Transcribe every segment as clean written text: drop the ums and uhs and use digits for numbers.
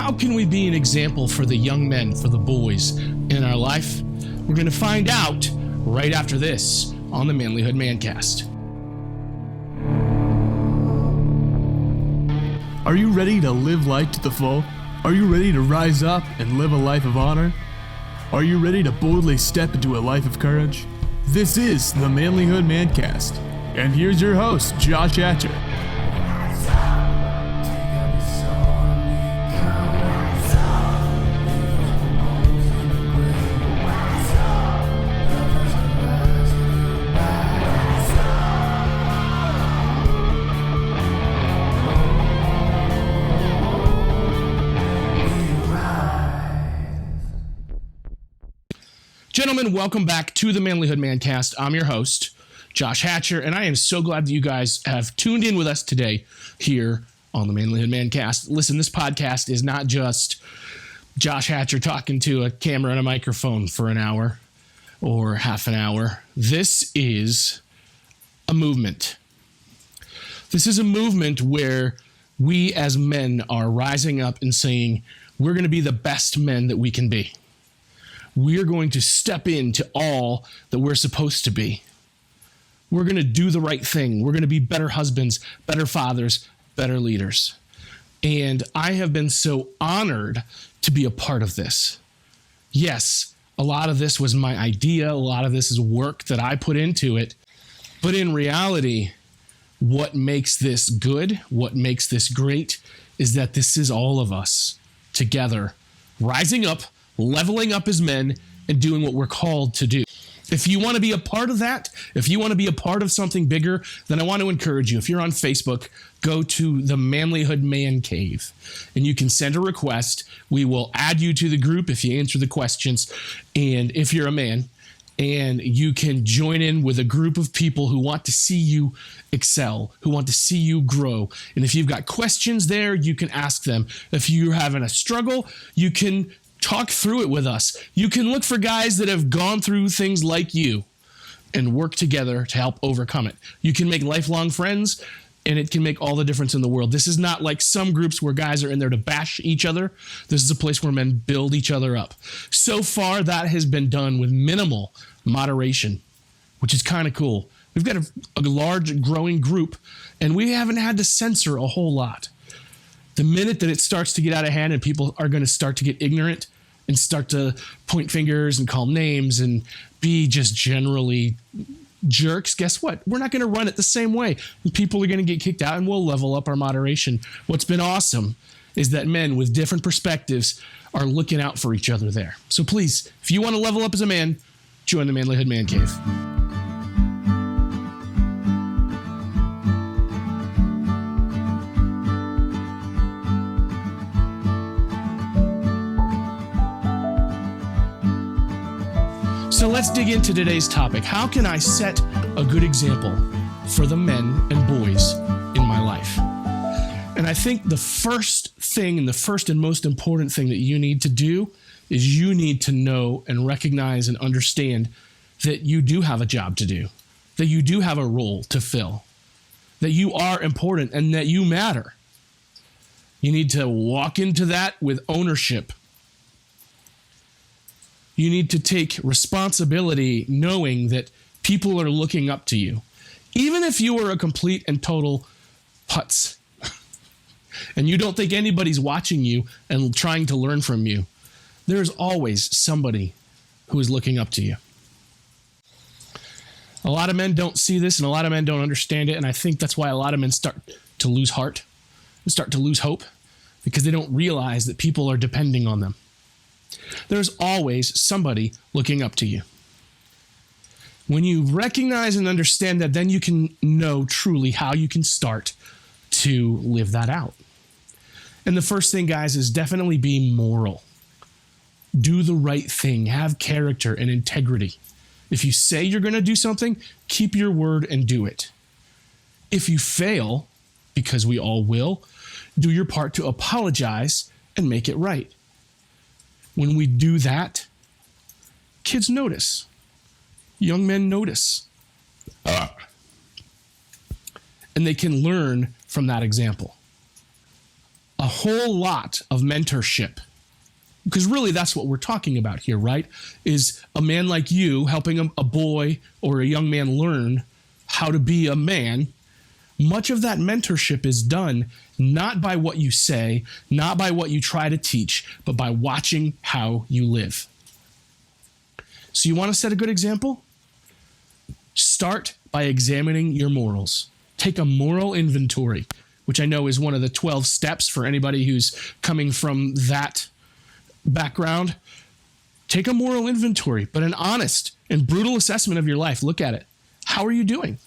How can we be an example for the young men, for the boys in our life? We're going to find out right after this on the Manlihood Mancast. Are you ready to live life to the full? Are you ready to rise up and live a life of honor? Are you ready to boldly step into a life of courage? This is the Manlihood Mancast, and here's your host, Josh Hatcher. Gentlemen, welcome back to the Manlihood Mancast. I'm your host, Josh Hatcher, and I am so glad that you guys have tuned in with us today here on the Manlihood Mancast. Listen, this podcast is not just Josh Hatcher talking to a camera and a microphone for an hour or half an hour. This is a movement. This is a movement where we as men are rising up and saying, we're going to be the best men that we can be. We're going to step into all that we're supposed to be. We're going to do the right thing. We're going to be better husbands, better fathers, better leaders. And I have been so honored to be a part of this. Yes, a lot of this was my idea. A lot of this is work that I put into it. But in reality, what makes this good, what makes this great, is that this is all of us together, rising up, leveling up as men, and doing what we're called to do. If you want to be a part of that, if you want to be a part of something bigger, then I want to encourage you. If you're on Facebook, go to the Manlihood Man Cave, and you can send a request. We will add you to the group if you answer the questions. And if you're a man, and you can join in with a group of people who want to see you excel, who want to see you grow. And if you've got questions there, you can ask them. If you're having a struggle, you can talk through it with us. You can look for guys that have gone through things like you and work together to help overcome it. You can make lifelong friends, and it can make all the difference in the world. This is not like some groups where guys are in there to bash each other. This is a place where men build each other up. So far, that has been done with minimal moderation, which is kind of cool. We've got a large growing group, and we haven't had to censor a whole lot. The minute that it starts to get out of hand and people are going to start to get ignorant and start to point fingers and call names and be just generally jerks, guess what? We're not going to run it the same way. People are going to get kicked out, and we'll level up our moderation. What's been awesome is that men with different perspectives are looking out for each other there. So please, if you want to level up as a man, join the Manlihood Man Cave. So let's dig into today's topic. How can I set a good example for the men and boys in my life? And I think the first thing and the first and most important thing that you need to do is you need to know and recognize and understand that you do have a job to do, that you do have a role to fill, that you are important and that you matter. You need to walk into that with ownership. You need to take responsibility knowing that people are looking up to you. Even if you are a complete and total putz and you don't think anybody's watching you and trying to learn from you, there's always somebody who is looking up to you. A lot of men don't see this and a lot of men don't understand it. And I think that's why a lot of men start to lose heart and start to lose hope because they don't realize that people are depending on them. There's always somebody looking up to you. When you recognize and understand that, then you can know truly how you can start to live that out. And the first thing, guys, is definitely be moral. Do the right thing. Have character and integrity. If you say you're going to do something, keep your word and do it. If you fail, because we all will, do your part to apologize and make it right. When we do that, kids notice. Young men notice. And they can learn from that example. a whole lot of mentorship. Because really that's what we're talking about here, right? Is a man like you helping a boy or a young man learn how to be a man. Much of that mentorship is done not by what you say, not by what you try to teach, but by watching how you live. So you want to set a good example? Start by examining your morals. Take a moral inventory, which I know is one of the 12 steps for anybody who's coming from that background. Take a moral inventory, but an honest and brutal assessment of your life. Look at it. How are you doing?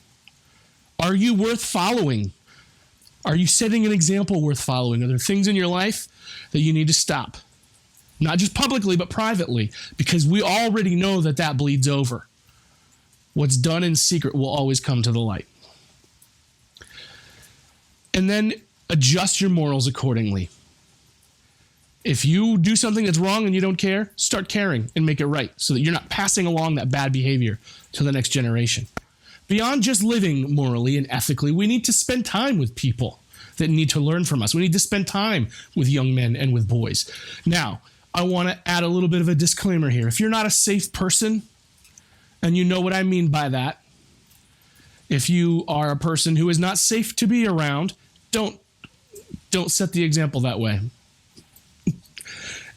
Are you worth following? Are you setting an example worth following? Are there things in your life that you need to stop? Not just publicly, but privately, because we already know that that bleeds over. What's done in secret will always come to the light. And then adjust your morals accordingly. If you do something that's wrong and you don't care, start caring and make it right so that you're not passing along that bad behavior to the next generation. Beyond just living morally and ethically, we need to spend time with people that need to learn from us. We need to spend time with young men and with boys. Now, I want to add a little bit of a disclaimer here. If you're not a safe person, and you know what I mean by that, if you are a person who is not safe to be around, don't set the example that way.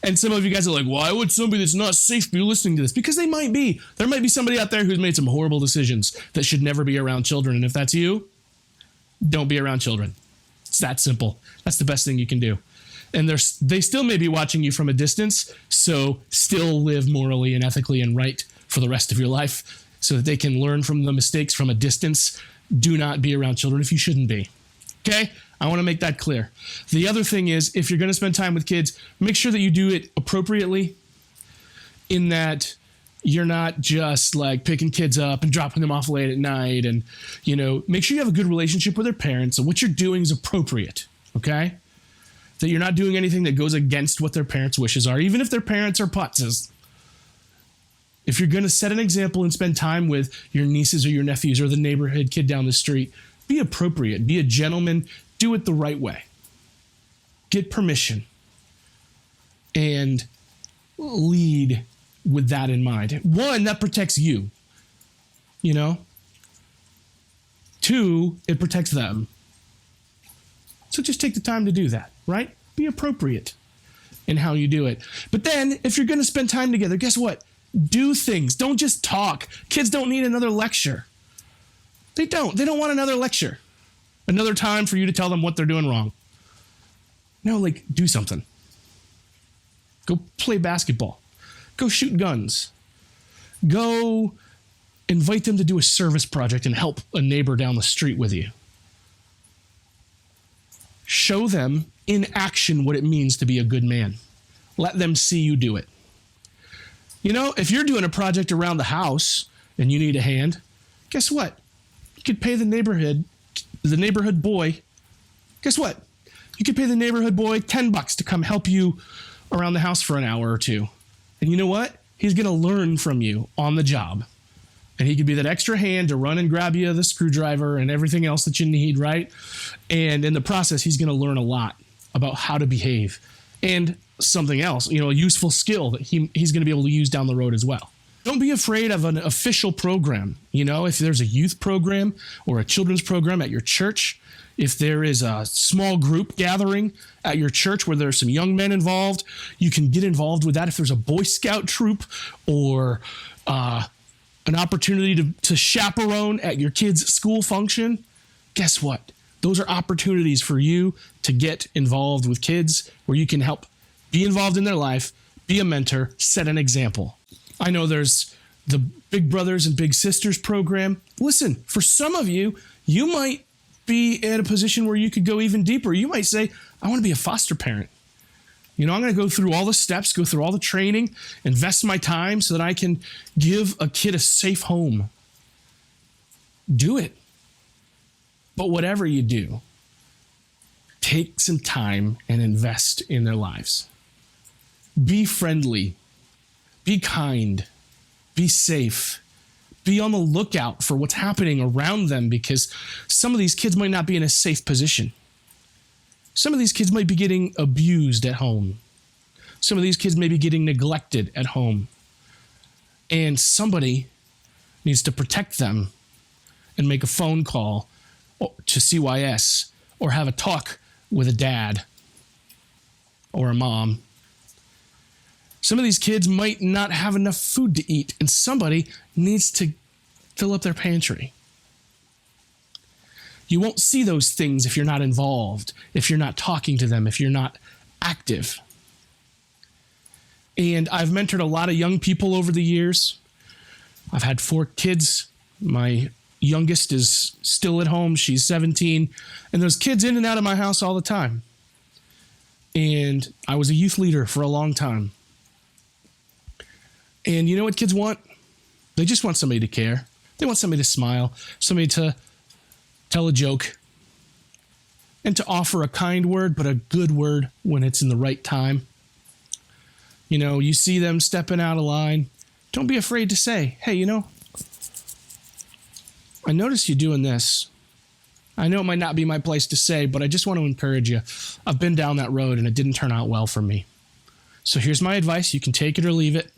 And some of you guys are like, why would somebody that's not safe be listening to this? Because they might be. There might be somebody out there who's made some horrible decisions that should never be around children. And if that's you, don't be around children. It's that simple. That's the best thing you can do. And they still may be watching you from a distance, so still live morally and ethically and right for the rest of your life so that they can learn from the mistakes from a distance. Do not be around children if you shouldn't be. Okay? I want to make that clear. The other thing is, if you're going to spend time with kids, make sure that you do it appropriately, in that you're not just like picking kids up and dropping them off late at night, and, make sure you have a good relationship with their parents and what you're doing is appropriate. Okay? That you're not doing anything that goes against what their parents' wishes are, even if their parents are putzes. If you're going to set an example and spend time with your nieces or your nephews or the neighborhood kid down the street, be appropriate, be a gentleman, do it the right way. Get permission and lead with that in mind. One, that protects you, Two, it protects them. So just take the time to do that, right? Be appropriate in how you do it. But then, if you're going to spend time together, guess what? Do things. Don't just talk. Kids don't need another lecture. They don't. They don't want another lecture. Another time for you to tell them what they're doing wrong. No, do something. Go play basketball. Go shoot guns. Go invite them to do a service project and help a neighbor down the street with you. Show them in action what it means to be a good man. Let them see you do it. If you're doing a project around the house and you need a hand, guess what? You could pay the neighborhood boy. Guess what? You could pay the neighborhood boy $10 to come help you around the house for an hour or two. And you know what? He's going to learn from you on the job. And he could be that extra hand to run and grab you the screwdriver and everything else that you need, right? And in the process, he's going to learn a lot about how to behave. And something else, a useful skill that he's going to be able to use down the road as well. Don't be afraid of an official program. If there's a youth program or a children's program at your church, if there is a small group gathering at your church where there's some young men involved, you can get involved with that. If there's a Boy Scout troop or an opportunity to chaperone at your kid's school function, guess what? Those are opportunities for you to get involved with kids where you can help be involved in their life, be a mentor, set an example. I know there's the Big Brothers and Big Sisters program. Listen, for some of you, you might be in a position where you could go even deeper. You might say, I want to be a foster parent. I'm going to go through all the steps, go through all the training, invest my time so that I can give a kid a safe home. Do it. But whatever you do, take some time and invest in their lives. Be friendly. Be kind. Be safe. Be on the lookout for what's happening around them, because some of these kids might not be in a safe position. Some of these kids might be getting abused at home. Some of these kids may be getting neglected at home. And somebody needs to protect them and make a phone call to CYS or have a talk with a dad or a mom. Some of these kids might not have enough food to eat, and somebody needs to fill up their pantry. You won't see those things if you're not involved, if you're not talking to them, if you're not active. And I've mentored a lot of young people over the years. I've had 4 kids. My youngest is still at home. She's 17. And there's kids in and out of my house all the time. And I was a youth leader for a long time. And you know what kids want? They just want somebody to care. They want somebody to smile, somebody to tell a joke, and to offer a kind word, but a good word when it's in the right time. You know, you see them stepping out of line. Don't be afraid to say, hey, you know, I noticed you doing this. I know it might not be my place to say, but I just want to encourage you. I've been down that road and it didn't turn out well for me. So here's my advice. You can take it or leave it.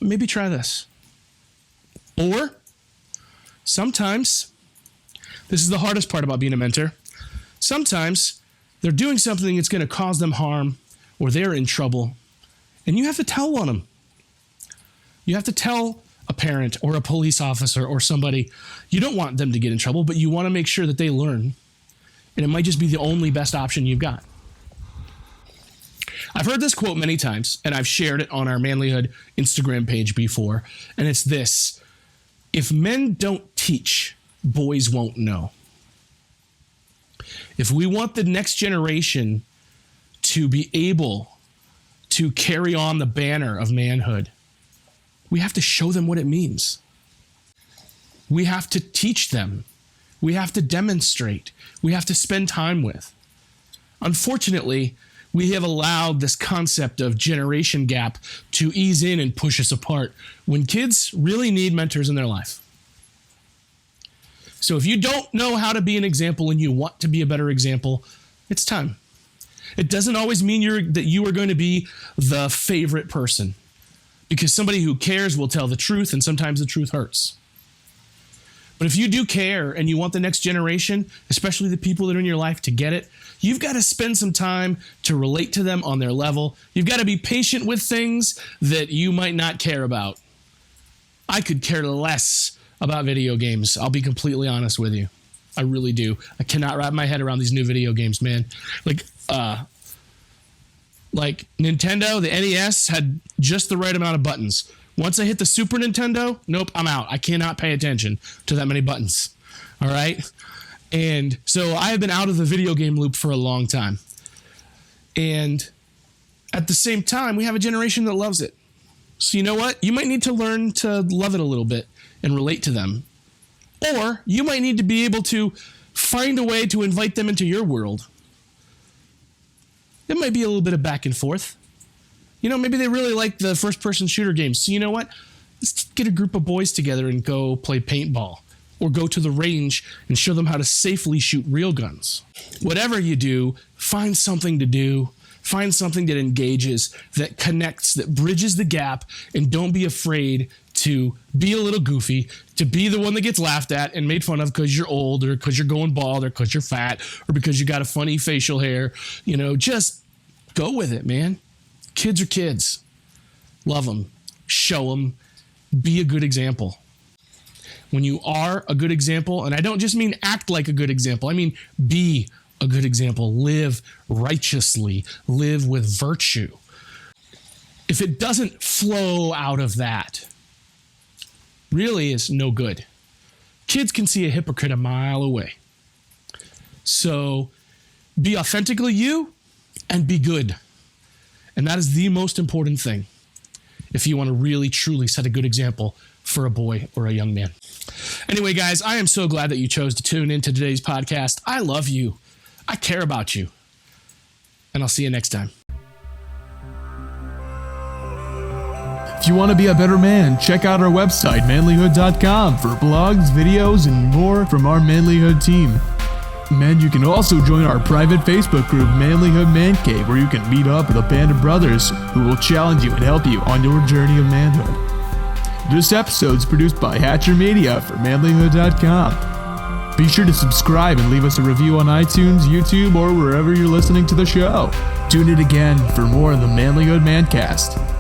Maybe try this. Or sometimes, this is the hardest part about being a mentor. Sometimes they're doing something that's going to cause them harm or they're in trouble. And you have to tell on them. You have to tell a parent or a police officer or somebody. You don't want them to get in trouble, but you want to make sure that they learn. And it might just be the only best option you've got. I've heard this quote many times, and I've shared it on our Manlihood Instagram page before. And it's this: if men don't teach, boys won't know. If we want the next generation to be able to carry on the banner of manhood, we have to show them what it means. We have to teach them. We have to demonstrate. We have to spend time with. Unfortunately, we have allowed this concept of generation gap to ease in and push us apart when kids really need mentors in their life. So if you don't know how to be an example and you want to be a better example, it's time. It doesn't always mean that you are going to be the favorite person, because somebody who cares will tell the truth, and sometimes the truth hurts. But if you do care and you want the next generation, especially the people that are in your life, to get it, you've got to spend some time to relate to them on their level. You've got to be patient with things that you might not care about. I could care less about video games. I'll be completely honest with you. I really do. I cannot wrap my head around these new video games, man. Like Nintendo, the NES had just the right amount of buttons. Once I hit the Super Nintendo, nope, I'm out. I cannot pay attention to that many buttons. All right? And so I have been out of the video game loop for a long time. And at the same time, we have a generation that loves it. So you know what? You might need to learn to love it a little bit and relate to them. Or you might need to be able to find a way to invite them into your world. It might be a little bit of back and forth. You know, maybe they really like the first-person shooter games. So you know what? Let's get a group of boys together and go play paintball. Or go to the range and show them how to safely shoot real guns. Whatever you do, find something to do. Find something that engages, that connects, that bridges the gap, and don't be afraid to be a little goofy, to be the one that gets laughed at and made fun of because you're old or because you're going bald or because you're fat or because you got a funny facial hair. You know, just go with it, man. Kids are kids. Love them. Show them. Be a good example. When you are a good example, and I don't just mean act like a good example, I mean be a good example. Live righteously. Live with virtue. If it doesn't flow out of that, really is no good. Kids can see a hypocrite a mile away. So be authentically you and be good. And that is the most important thing if you want to really, truly set a good example for a boy or a young man. Anyway, guys, I am so glad that you chose to tune into today's podcast. I love you. I care about you. And I'll see you next time. If you want to be a better man, check out our website, manlihood.com, for blogs, videos, and more from our Manlihood team. Men, you can also join our private Facebook group, Manlihood Man Cave, where you can meet up with a band of brothers who will challenge you and help you on your journey of manhood. This episode is produced by Hatcher Media for manlihood.com. Be sure to subscribe and leave us a review on iTunes, YouTube, or wherever you're listening to the show. Tune in again for more of the Manlihood Mancast.